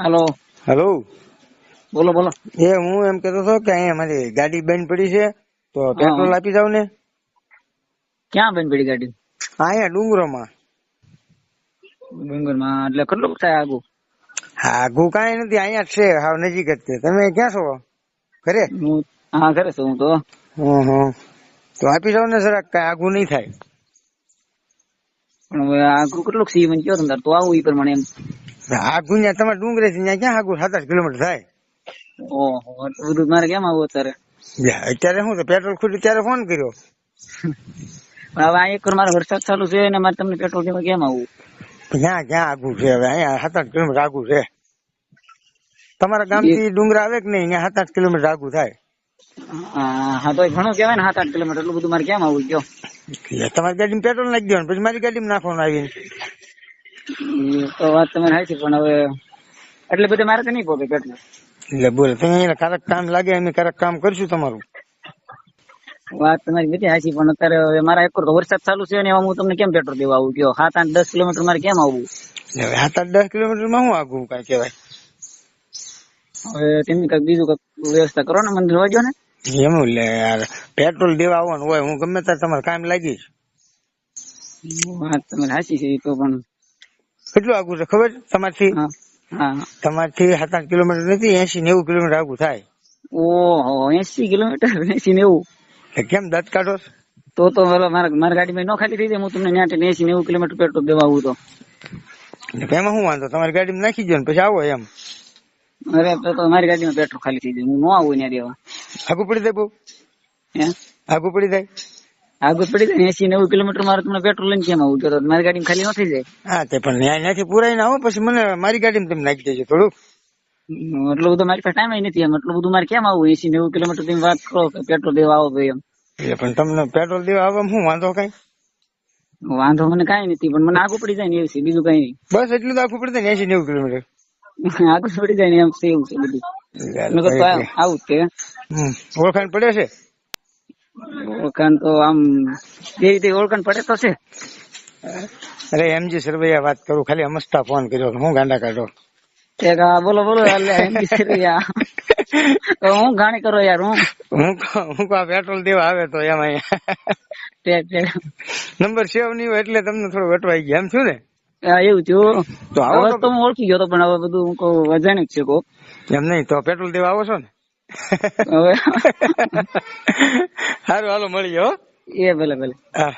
હાલો. Hello. બોલો બોલો. હું એમ કહેતો હતો કે અહીંયા મારી ગાડી બંધ પડી છે તો પેટ્રોલ આપી જાવ ને. ક્યાં બંધ પડી ગાડી? અહીંયા ડુંગરોમાં. ડુંગરમાં એટલે કેટલું થાય આગું? આગું કાંઈ નથી, અહીંયા જ છે, હાવ નજીક જ છે. તમે ક્યાં છો? ઘરે? હા ઘરે છું હું તો. તો આપી જાવ ને જરાક, કાંઈ આગું નહીં થાય. પણ હવે આગું કેટલું સી મને કયો તમે તો આવું ઈ પ્રમાણે એમ. આગું ત્યાં તમારે ડુંગરે થી ત્યાં ક્યાં આગું 7-8 કિલોમીટર થાય. ઓહો એટલું બધું મારે કેમ આવું અત્યારે? અત્યારે શું પેટ્રોલ ખૂટ્યું ત્યારે ફોન કર્યો. પણ હવે આ એક મારે વરસાદ ચાલુ છે ને મારે તમને પેટ્રોલ દેવા કેમ આવું? ક્યાં ક્યાં આગું છે? હવે અહીંયા 7-8 કિલોમીટર આગું છે. તમારા ગામ થી ડુંગર આવે કે નહીં? ત્યાં 7-8 કિલોમીટર આગું થાય. હા તો ઘણું કેવાય ને 7-8 કિલોમીટર, એટલું બધું મારે કેમ આવું કયો? તમારી ગાડીમાં પેટ્રોલ નાખી દેવાનું, પછી મારી ગાડીમાં નાખવાનું આવીને. તો વાત તમારી સાચી, પણ હવે એટલે બધે મારે તો નહીં પહોંચે પેટ્રોલ. એટલે બોલે તમે અહીંયા કારક કામ લાગે, અમે કારક કામ કરશું તમારું. વાત તમારી બધી સાચી, પણ અત્યારે મારા એક તો વરસાદ ચાલુ છે ને એમાં હું તમને કેમ પેટ્રોલ દેવા આવું કયો? 7-8-10 કિલોમીટર મારે કેમ આવવું? હવે 7-8-10 કિલોમીટર માં શું આગું કઈ કહેવાય? હવે તેની કઈક બીજું કઈક વ્યવસ્થા કરો ને, મને જોવા દો ને. એમ એટલે યાર પેટ્રોલ દેવા આવવાનું હોય, હું ગમે ત્યારે તમારે કામ લાગીશ. વાત તમારી સાચી છે તો, પણ કેટલું આગું છે ખબર તમારથી? તમારથી 7-8 કિલોમીટર નથી, 80-90 કિલોમીટર આગું થાય. ઓહો 80 કિલોમીટર? 80-90? કેમ દાંત કાઢો? તો મારી ગાડીમાં ન ખાલી થઈ જાય, હું તમને ત્યાં 80-90 કિલોમીટર પેટ્રોલ દેવા આવું તો. એમાં શું વાંધો, તમારી ગાડીમાં નાખી દો ને પછી આવો એમ. અરે તો મારી ગાડીમાં પેટ્રોલ ખાલી થઈ જાય, હું ન આવું ત્યાં દેવા. આગું પડી જાય બહુ? આગું પડી જાય? આગળ પડી જાય 80-90 કિલોમીટર મારે તમને પેટ્રોલ લઈને કેમ આવું? તો મારી ગાડીમાં ખાલી ન થઈ જાય? હા તે પણ ત્યાંથી પુરાઈ ના આવો, પછી મને મારી ગાડીમાં તમે નાખી દેજો થોડું. એટલું બધું મારી પાસે ટાઈમ નથી એમ, એટલું બધું મારે કેમ આવું? 80-90 કિલોમીટર તમે વાત કરો કે પેટ્રોલ દેવા આવો ભાઈ એમ. પણ તમને પેટ્રોલ દેવા આવવામાં શું વાંધો કઈ? વાંધો મને કઈ નથી, પણ મને આગળ પડી જાય ને એવું છે, બીજું કઈ નહીં. બસ એટલું તો આગળ પડી જાય ને 80-90 કિલોમીટર આગળ પડી જાય ને એમ છે, એવું છે બધું. આવું જ કે ઓળખાણ પડે છે? ઓળખાણ તો આમ બે રીતે ઓળખાણ પડે તો છે. અરે એમજી સરવૈયા વાત કરું, ખાલી અમસ્તા ફોન કર્યો, હું ગાંડા કાઢો. બોલો બોલો એમજી સરવૈયા હું ગાણી કરો યાર. હું પેટ્રોલ દેવા આવે તો એમાં નંબર સેવ નહીં હોય એટલે તમને થોડું વટવાઈ ગયા એમ છું ને? એવું થયું તો હવે તો હું ઓળખી ગયો તો, પણ હવે બધું અજાણ્યું જ છે કો. એમ નહીં તો પેટ્રોલ દેવા આવો છો ને? હવે સારું હાલો મળીએ હો. એ ભલે ભલે. હા.